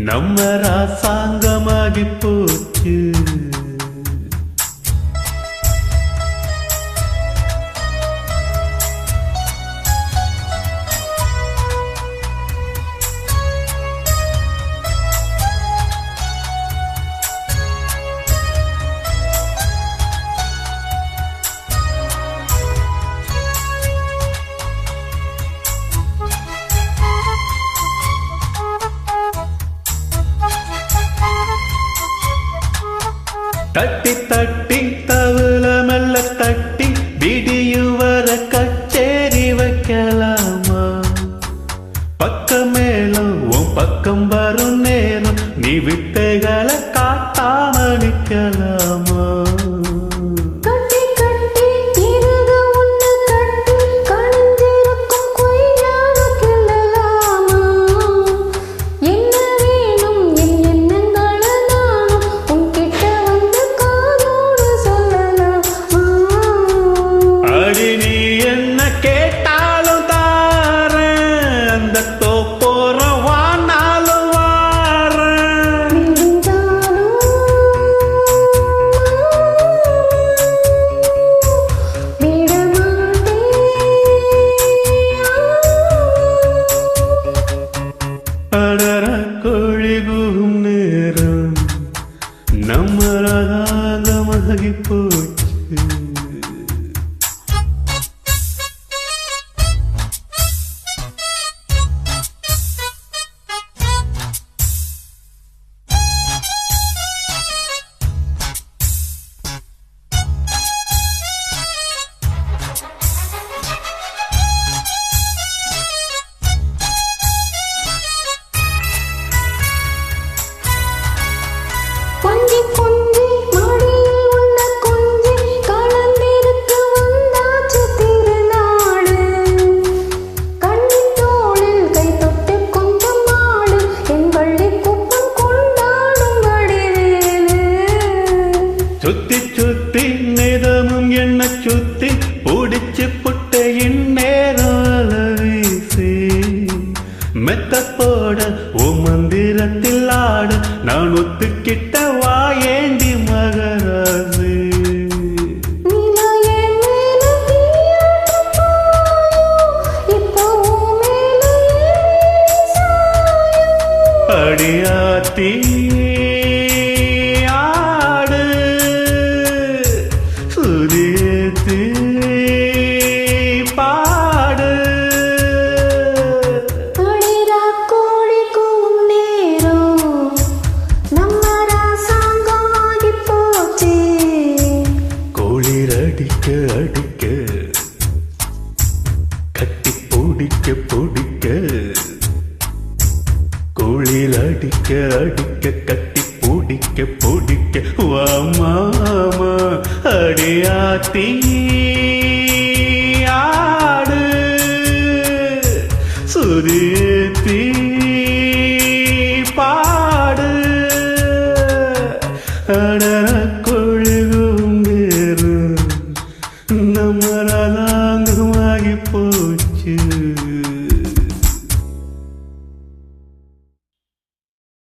நம்ம ராசாங்கமாகி போச்சு. தட்டி தட்டி தவுல மெல்ல தட்டி விடியுவர கச்சேரி வைக்கலாமா? பக்கம் மேலும் உன் பக்கம் வரும் நேரம் நீ வித்தைகளை காட்டாம நிக்கலாமா? கோழிகும் நேரம் நம்ம ராகமாகி போச்சு. சுத்தி சுத்தி நிதமும் என்ன சுத்தி பிடிச்சு புட்டையின் நேரம் வீசி மெத்த போட ஓ மந்திரத்தில் ஆட நான் ஒத்துக்கிட்ட வாயேண்டி மகராசி. அடியாத்தி பாடு அடிரா கோழிக்கும் நேரம் நம்ம ராசாங்கமாகி போச்சு. கோழிர் அடிக்க அடிக்க கட்டி பிடிக்க பிடிக்க கோழிர் அடிக்க அடிக்க கட்டி பிடிக்க பிடிக்க வா மாமா அடியாத்தி ஆடு சுரி